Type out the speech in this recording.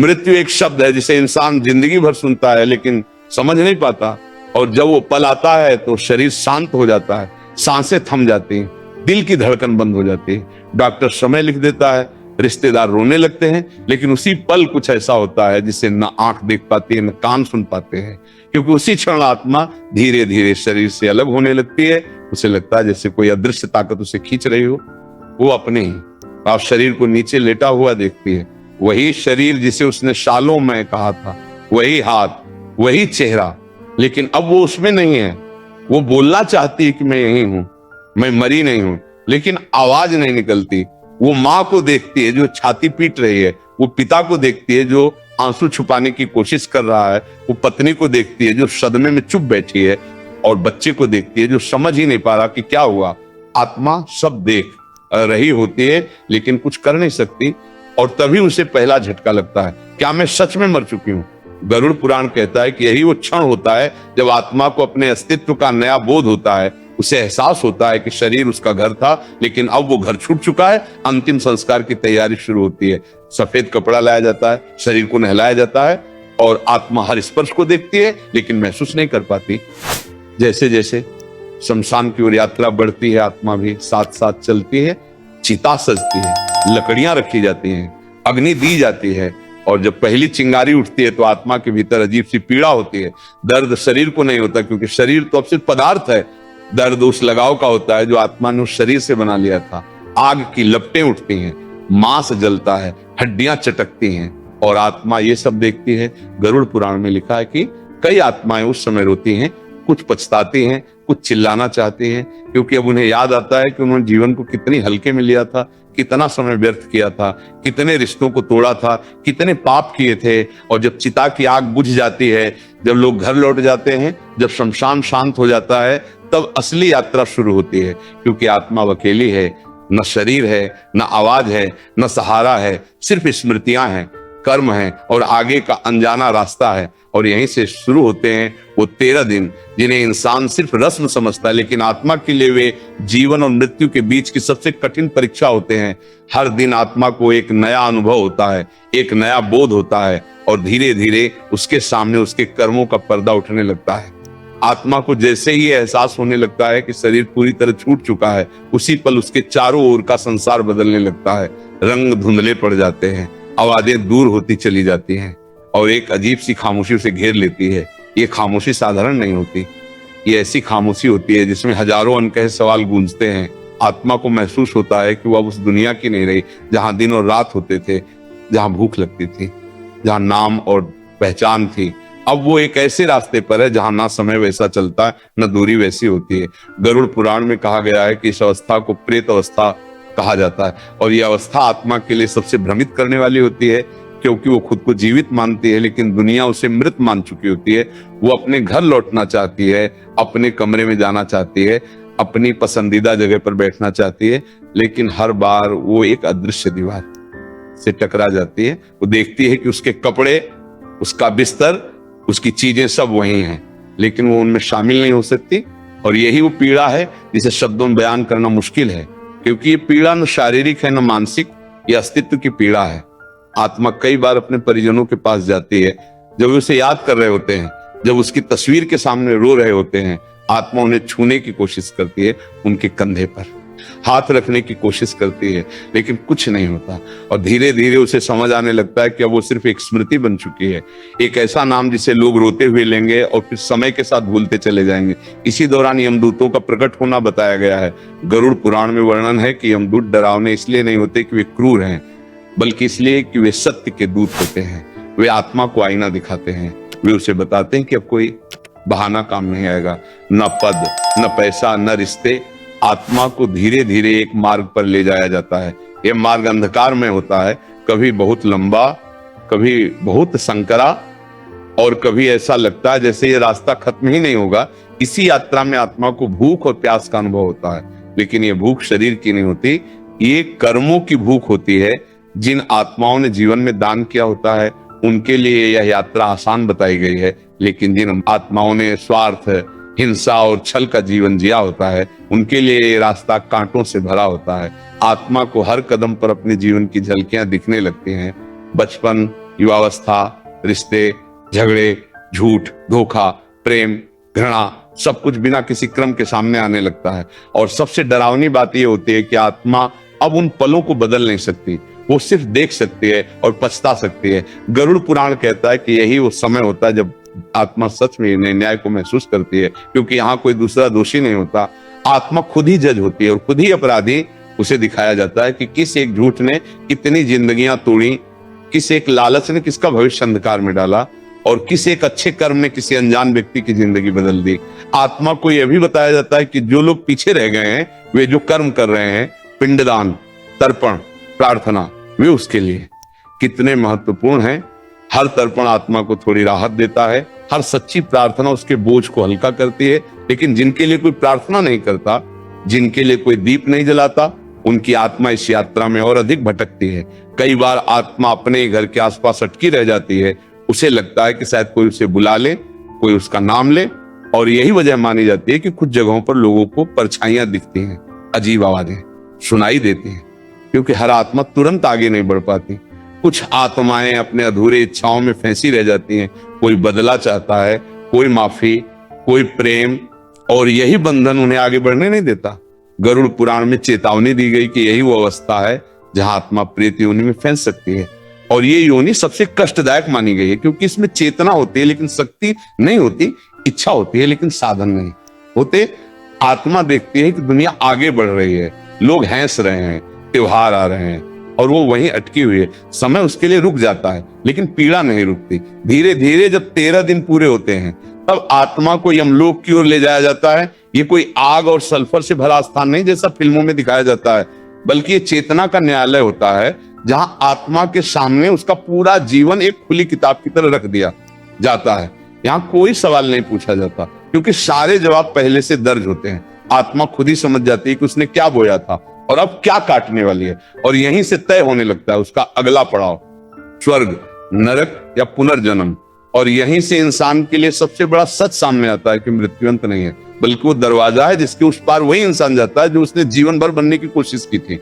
मृत्यु एक शब्द है जिसे इंसान जिंदगी भर सुनता है लेकिन समझ नहीं पाता, और जब वो पल आता है तो शरीर शांत हो जाता है, सांसें थम जाती हैं, दिल की धड़कन बंद हो जाती है, डॉक्टर समय लिख देता है, रिश्तेदार रोने लगते हैं, लेकिन उसी पल कुछ ऐसा होता है जिसे न आंख देख पाती है न कान सुन पाते हैं, क्योंकि उसी क्षण आत्मा धीरे धीरे शरीर से अलग होने लगती है। उसे लगता है जैसे कोई अदृश्य ताकत उसे खींच रही हो। वो अपने ही आप शरीर को नीचे लेटा हुआ देखती है, वही शरीर जिसे उसने सालों में कहा था, वही हाथ, वही चेहरा, लेकिन अब वो उसमें नहीं है। वो बोलना चाहती है कि मैं यही हूं, मैं मरी नहीं हूं, लेकिन आवाज नहीं निकलती। वो माँ को देखती है जो छाती पीट रही है, वो पिता को देखती है जो आंसू छुपाने की कोशिश कर रहा है, वो पत्नी को देखती है जो सदमे में चुप बैठी है, और बच्चे को देखती है जो समझ ही नहीं पा रहा कि क्या हुआ। आत्मा सब देख रही होती है लेकिन कुछ कर नहीं सकती, और तभी उसे पहला झटका लगता है, क्या मैं सच में मर चुकी हूं? गरुड़ पुराण कहता है कि यही वो क्षण होता है जब आत्मा को अपने अस्तित्व का नया बोध होता है। उसे एहसास होता है कि शरीर उसका घर था लेकिन अब वो घर छूट चुका है। अंतिम संस्कार की तैयारी शुरू होती है। सफेद कपड़ा लाया जाता है, शरीर को नहलाया जाता है, और आत्मा हर स्पर्श को देखती है लेकिन महसूस नहीं कर पाती। जैसे जैसे शमशान की ओर यात्रा बढ़ती है, आत्मा भी साथ साथ चलती है। चिता सजती है, लकड़ियां रखी जाती हैं, अग्नि दी जाती है, और जब पहली चिंगारी उठती है तो आत्मा के भीतर अजीब सी पीड़ा होती है। दर्द शरीर को नहीं होता, क्योंकि शरीर तो अब सिर्फ पदार्थ है। दर्द उस लगाव का होता है जो आत्मा ने उस शरीर से बना लिया था। आग की लपटें उठती हैं, मांस जलता है, हड्डियां चटकती हैं, और आत्मा ये सब देखती है। गरुड़ पुराण में लिखा है कि कई आत्माएं उस समय रोती हैं, कुछ पछताती हैं, कुछ चिल्लाना चाहती हैं, क्योंकि अब उन्हें याद आता है कि उन्होंने जीवन को कितनी हल्के में लिया था, कितना समय व्यर्थ किया था, कितने रिश्तों को तोड़ा था, कितने पाप किए थे। और जब चिता की आग बुझ जाती है, जब लोग घर लौट जाते हैं, जब शमशान शांत हो जाता है, तब असली यात्रा शुरू होती है, क्योंकि आत्मा अकेली है, न शरीर है, न आवाज है, न सहारा है, सिर्फ स्मृतियां हैं, कर्म है, और आगे का अनजाना रास्ता है। और यहीं से शुरू होते हैं वो 13 दिन जिन्हें इंसान सिर्फ रस्म समझता है, लेकिन आत्मा के लिए वे जीवन और मृत्यु के बीच की सबसे कठिन परीक्षा होते हैं। हर दिन आत्मा को एक नया अनुभव होता है, एक नया बोध होता है, और धीरे धीरे उसके सामने उसके कर्मों का पर्दा उठने लगता है। आत्मा को जैसे ही एहसास होने लगता है कि शरीर पूरी तरह छूट चुका है, उसी पल उसके चारों ओर का संसार बदलने लगता है। रंग धुंधले पड़ जाते हैं, आवाजें दूर होती चली जाती हैं, और एक अजीब सी खामोशी उसे घेर लेती है। ये खामोशी साधारण नहीं होती, ये ऐसी खामोशी होती है जिसमें हजारों अनकहे सवाल गूंजते हैं। आत्मा को महसूस होता है कि वो अब उस दुनिया की नहीं रही जहां दिन और रात होते थे, जहां भूख लगती थी, जहां नाम और पहचान थी। अब वो एक ऐसे रास्ते पर है जहां ना समय वैसा चलता है, न दूरी वैसी होती है। गरुड़ पुराण में कहा गया है कि इस अवस्था को प्रेत अवस्था कहा जाता है, और यह अवस्था आत्मा के लिए सबसे भ्रमित करने वाली होती है, क्योंकि वो खुद को जीवित मानती है लेकिन दुनिया उसे मृत मान चुकी होती है। वो अपने घर लौटना चाहती है, अपने कमरे में जाना चाहती है, अपनी पसंदीदा जगह पर बैठना चाहती है, लेकिन हर बार वो एक अदृश्य दीवार से टकरा जाती है। वो देखती है कि उसके कपड़े, उसका बिस्तर, उसकी चीजें सब वही हैं, लेकिन वो उनमें शामिल नहीं हो सकती। और यही वो पीड़ा है जिसे शब्दों में बयान करना मुश्किल है, क्योंकि ये पीड़ा न शारीरिक है न मानसिक, ये अस्तित्व की पीड़ा है। आत्मा कई बार अपने परिजनों के पास जाती है जब वे उसे याद कर रहे होते हैं, जब उसकी तस्वीर के सामने रो रहे होते हैं। आत्मा उन्हें छूने की कोशिश करती है, उनके कंधे पर हाथ रखने की कोशिश करती है, लेकिन कुछ नहीं होता। और धीरे धीरे उसे समझ आने लगता है कि अब वो सिर्फ एक स्मृति बन चुकी है, एक ऐसा नाम जिसे लोग रोते हुए लेंगे और फिर समय के साथ भूलते चले जाएंगे। इसी दौरान यमदूतों का प्रकट होना बताया गया है। गरुड़ पुराण में वर्णन है कि यमदूत डरावने इसलिए नहीं होते कि वे क्रूर हैं, बल्कि इसलिए कि वे सत्य के दूत होते हैं। वे आत्मा को आईना दिखाते हैं, वे उसे बताते हैं कि अब कोई बहाना काम नहीं आएगा, न पद, न पैसा, न रिश्ते। आत्मा को धीरे धीरे एक मार्ग पर ले जाया जाता है। यह मार्ग अंधकार में होता है, कभी बहुत लंबा, कभी बहुत संकरा, और कभी ऐसा लगता है जैसे ये रास्ता खत्म ही नहीं होगा। इसी यात्रा में आत्मा को भूख और प्यास का अनुभव होता है, लेकिन ये भूख शरीर की नहीं होती, ये कर्मों की भूख होती है। जिन आत्माओं ने जीवन में दान किया होता है उनके लिए यह यात्रा आसान बताई गई है, लेकिन जिन आत्माओं ने स्वार्थ, हिंसा और छल का जीवन जिया होता है उनके लिए ये रास्ता कांटों से भरा होता है। आत्मा को हर कदम पर अपने जीवन की झलकियां दिखने लगती हैं। बचपन, युवावस्था, रिश्ते, झगड़े, झूठ, धोखा, प्रेम, घृणा, सब कुछ बिना किसी क्रम के सामने आने लगता है। और सबसे डरावनी बात यह होती है कि आत्मा अब उन पलों को बदल नहीं सकती, वो सिर्फ देख सकती है और पछता सकती है। गरुड़ पुराण कहता है कि यही वो समय होता है जब आत्मा सच में न्याय को महसूस करती है, क्योंकि यहाँ कोई दूसरा दोषी नहीं होता। आत्मा खुद ही जज होती है और खुद ही अपराधी उसे दिखाया जाता है कि किस एक झूठ ने कितनी जिंदगियां तोड़ी, किस एक लालच ने किसका भविष्य अंधकार में डाला, और किस एक अच्छे कर्म ने किसी अनजान व्यक्ति की जिंदगी बदल दी। आत्मा को यह भी बताया जाता है कि जो लोग पीछे रह गए हैं, वे जो कर्म कर रहे हैं, पिंडदान, तर्पण, प्रार्थना, वे उसके लिए कितने महत्वपूर्ण हैं। हर तर्पण आत्मा को थोड़ी राहत देता है, हर सच्ची प्रार्थना उसके बोझ को हल्का करती है। लेकिन जिनके लिए कोई प्रार्थना नहीं करता, जिनके लिए कोई दीप नहीं जलाता, उनकी आत्मा इस यात्रा में और अधिक भटकती है। कई बार आत्मा अपने ही घर के आसपास अटकी रह जाती है। उसे लगता है कि शायद कोई उसे बुला ले, कोई उसका नाम ले, और यही वजह मानी जाती है कि कुछ जगहों पर लोगों को परछाइयां दिखती हैं, अजीब आवाजें सुनाई देती हैं, क्योंकि हर आत्मा तुरंत आगे नहीं बढ़ पाती। कुछ आत्माएं अपने अधूरे इच्छाओं में फंसी रह जाती हैं। कोई बदला चाहता है, कोई माफी, कोई प्रेम, और यही बंधन उन्हें आगे बढ़ने नहीं देता। गरुड़ पुराण में चेतावनी दी गई कि यही वो अवस्था है जहां आत्मा प्रेत योनि में फंस सकती है। और ये योनि सबसे कष्टदायक मानी गई है, क्योंकि इसमें चेतना होती है लेकिन शक्ति नहीं होती, इच्छा होती है लेकिन साधन नहीं होते। आत्मा देखती है कि दुनिया आगे बढ़ रही है, लोग हंस रहे हैं, त्योहार आ रहे हैं, और वो वहीं अटकी हुई है। समय उसके लिए रुक जाता है, लेकिन पीड़ा नहीं रुकती। धीरे धीरे जब 13 दिन पूरे होते हैं, तब आत्मा को यमलोक की ओर ले जाया जाता है। ये कोई आग और सल्फर से भरा स्थान नहीं जैसा फिल्मों में दिखाया जाता है, बल्कि ये चेतना का न्यायालय होता है, जहां आत्मा के सामने उसका पूरा जीवन एक खुली किताब की तरह रख दिया जाता है। यहाँ कोई सवाल नहीं पूछा जाता, क्योंकि सारे जवाब पहले से दर्ज होते हैं। आत्मा खुद ही समझ जाती है कि उसने क्या बोया था और अब क्या काटने वाली है, और यहीं से तय होने लगता है उसका अगला पड़ाव, स्वर्ग, नरक या पुनर्जन्म। और यहीं से इंसान के लिए सबसे बड़ा सच सामने आता है कि मृत्यु अंत नहीं है, बल्कि वो दरवाजा है जिसके उस पार वही इंसान जाता है जो उसने जीवन भर बनने की कोशिश की थी।